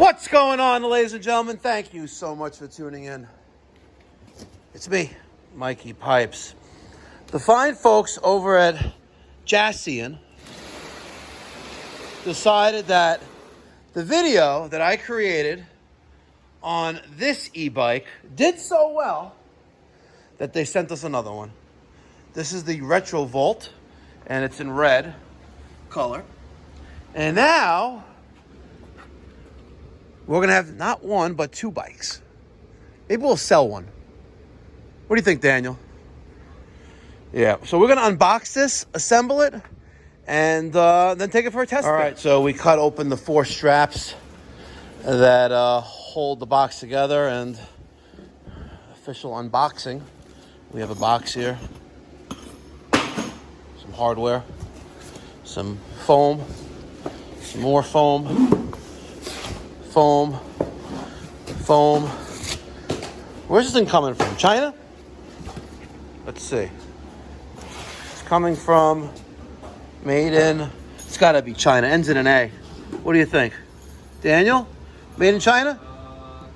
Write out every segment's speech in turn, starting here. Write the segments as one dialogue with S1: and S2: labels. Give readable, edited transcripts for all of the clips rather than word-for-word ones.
S1: What's going on, ladies and gentlemen? Thank you so much for tuning in. It's me, Mikey Pipes. The fine folks over at Jasion decided that the video that I created on this e-bike did so well that they sent us another one. This is the RetroVolt, and it's in red color. And now we're going to have not one, but two bikes. Maybe we'll sell one. What do you think, Daniel? Yeah, so we're going to unbox this, assemble it, and then take it for a test. All right, so we cut open the 4 straps that hold the box together, and official unboxing. We have a box here, some hardware, some foam, some more foam, foam. Where's this thing coming from? China? Let's see. It's coming from, made in, it's got to be China. Ends in an A. What do you think? Daniel? Made in China?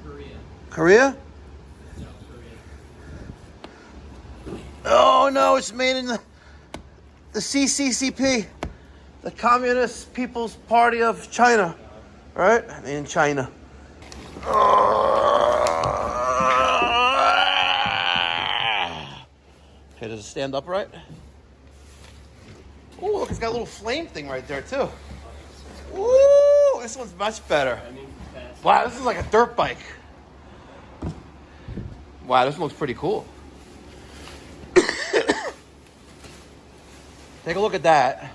S2: Korea.
S1: Korea?
S2: No, Korea.
S1: Oh no, it's made in the CCCP, the Communist People's Party of China. Right? Made in China. Okay, does it stand upright? Oh, look, it's got a little flame thing right there, too. Ooh, this one's much better. Wow, this is like a dirt bike. Wow, this one looks pretty cool. Take a look at that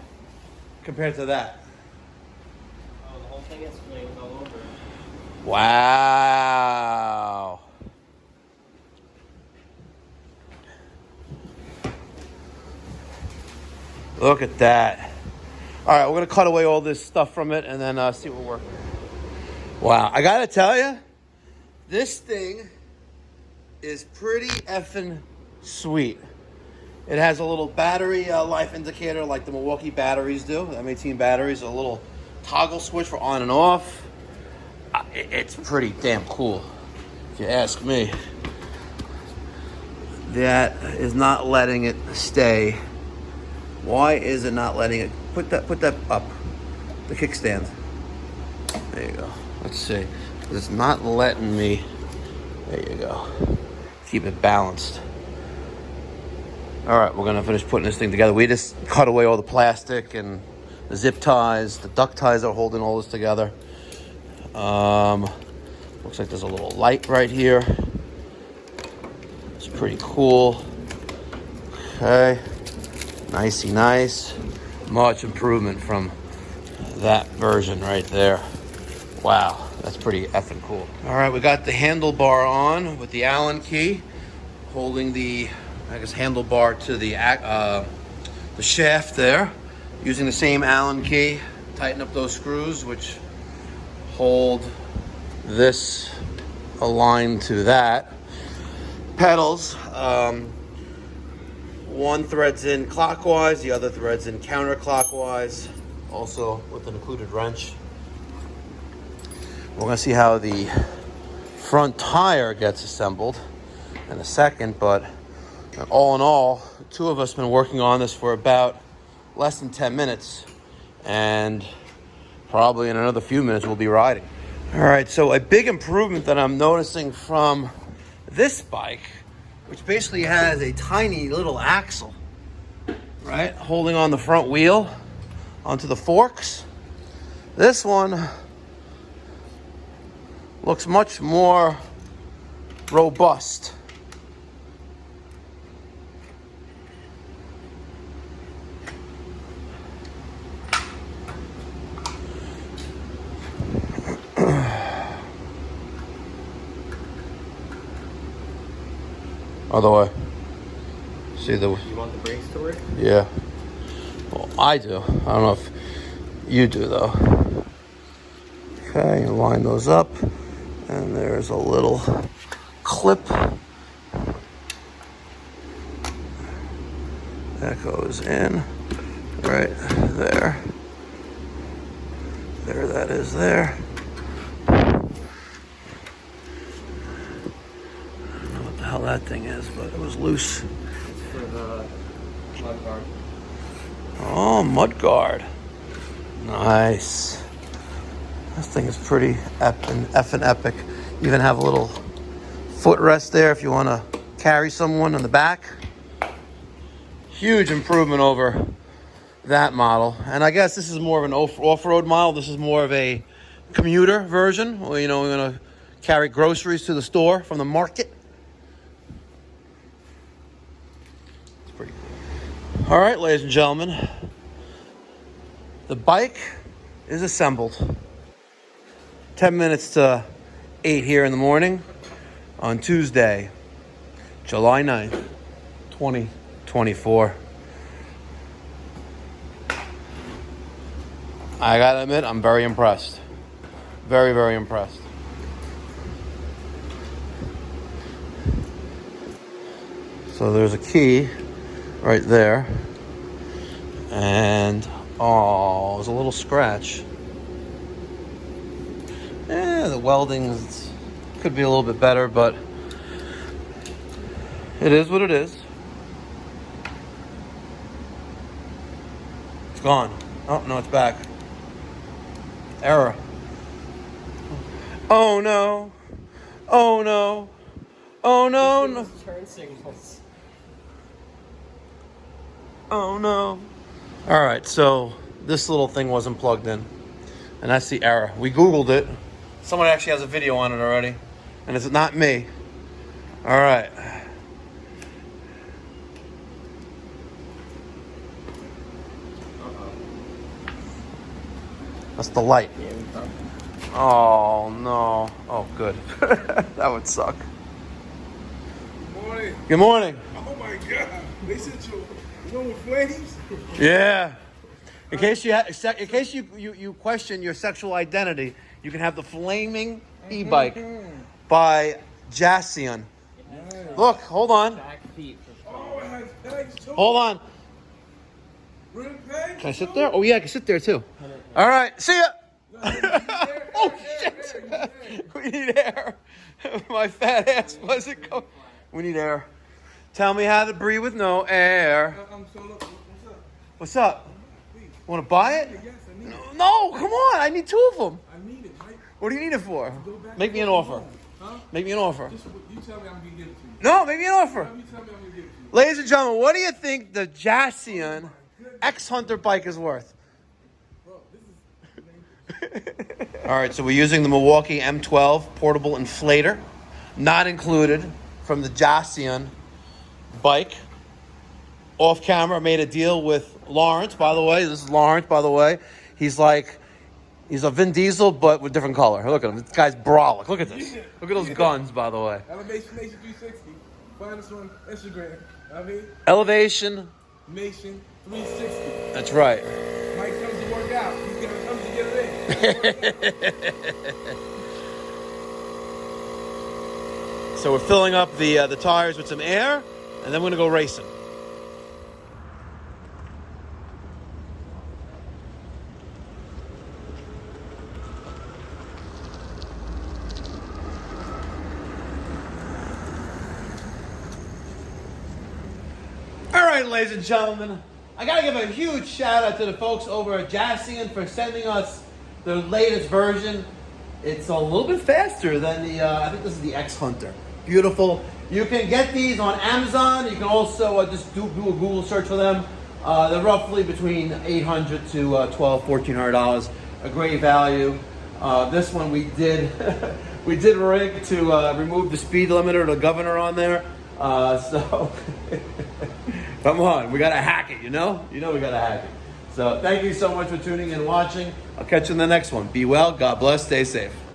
S1: compared to that.
S2: Oh, the whole thing has flames all over.
S1: Wow. Look at that. All right, we're going to cut away all this stuff from it and then see what we're working. Wow, I got to tell you, this thing is pretty effing sweet. It has a little battery life indicator like the Milwaukee batteries do. The M18 batteries, a little toggle switch for on and off. It's pretty damn cool, if you ask me. That is not letting it stay. Why is it not letting it? Put that up, the kickstand. There you go. Let's see. It's not letting me. There you go. Keep it balanced. All right, we're gonna finish putting this thing together. We just cut away all the plastic and the zip ties, the duct ties are holding all this together. Looks like there's a little light right here. It's pretty cool. Okay, nicey nice. Much improvement from that version right there. Wow, that's pretty effing cool. All right, we got the handlebar on with the Allen key, holding the, I guess, handlebar to the shaft there. Using the same Allen key, tighten up those screws, which hold this aligned to that. Pedals, one thread's in clockwise, the other thread's in counterclockwise, also with an included wrench. We're gonna see how the front tire gets assembled in a second, but all in all, the two of us have been working on this for about less than 10 minutes, and probably in another few minutes we'll be riding. All right, so a big improvement that I'm noticing from this bike, which basically has a tiny little axle, right, holding on the front wheel onto the forks. This one looks much more robust. Other way. See the.
S2: You want the brakes to work?
S1: Yeah. Well, I do. I don't know if you do though. Okay, you line those up, and there's a little clip that goes in right there. There that is there. that thing is, but it was loose.
S2: It's for the mud guard.
S1: Oh, mud guard. Nice. This thing is pretty effing epic. You even have a little footrest there if you want to carry someone on the back. Huge improvement over that model. And I guess this is more of an off-road model. This is more of a commuter version. Where, you know, we're going to carry groceries to the store from the market. It's pretty cool. All right, ladies and gentlemen. The bike is assembled. 10 minutes to 8 here in the morning on Tuesday, July 9th, 2024. I gotta admit, I'm very impressed. Very, very impressed. So there's a key right there. And, oh, there's a little scratch. The welding could be a little bit better, but it is what it is. It's gone. Oh, no, it's back. Error. Oh, no. Oh, no. Oh, no, no.
S2: Turn signals.
S1: Oh, no. All right, so this little thing wasn't plugged in, and that's the error. We Googled it. Someone actually has a video on it already, and it's not me. All right. That's the light. Oh, no. Oh, good. That would suck.
S3: Good morning.
S1: Good morning.
S3: Oh my God. They sent you with flames?
S1: Yeah. In case you question your sexual identity, you can have the flaming e-bike by Jasion.
S3: Nice.
S1: Look, hold on.
S2: Back feet for
S3: Oh, it has pegs too.
S1: Hold on.
S3: Real pegs?
S1: Can I sit there? Oh, yeah, I can sit there too. All right. See ya.
S3: Air,
S1: Oh,
S3: air,
S1: shit.
S3: air.
S1: We need air. My fat ass wasn't going. We need air. Tell me how to breathe with no air.
S3: So look, what's up?
S1: What's up?
S3: Please.
S1: Want to buy it?
S3: Yes, I need it.
S1: No, come on. I need 2 of them.
S3: I need it, Mike.
S1: What do you need it for?
S3: Go back
S1: Make
S3: and
S1: me an
S3: forth
S1: offer.
S3: home. Huh?
S1: Make me an offer.
S3: Just, you tell me I'm going to give it to you.
S1: No, make me an offer.
S3: You tell me I'm going to give it to you.
S1: Ladies and gentlemen, what do you think the Jasion xHunter bike is worth?
S3: Bro, this is...
S1: All right, so we're using the Milwaukee M12 portable inflator, not included from the Jasion bike. Off camera, I made a deal with Lawrence, by the way. This is Lawrence, by the way. He's a Vin Diesel, but with different color. Look at him. This guy's brolic. Look at this. Look at those guns, by the way.
S3: Elevation Nation 360. Find us on Instagram. I mean,
S1: Elevation.
S3: Nation 360.
S1: That's right.
S3: Mike comes to work out. He's going to come to get it in.
S1: So we're filling up the tires with some air, and then we're going to go racing. All right, ladies and gentlemen, I gotta give a huge shout out to the folks over at Jasion for sending us the latest version. It's a little bit faster than the, I think this is the xHunter. Beautiful. You can get these on Amazon. You can also just do a Google search for them. They're roughly between $800 to $1,200-$1,400. A great value. This one we did, we did rig to remove the speed limiter, the governor on there. So, come on, we gotta hack it, you know? You know we gotta hack it. So, thank you so much for tuning in and watching. I'll catch you in the next one. Be well, God bless, stay safe.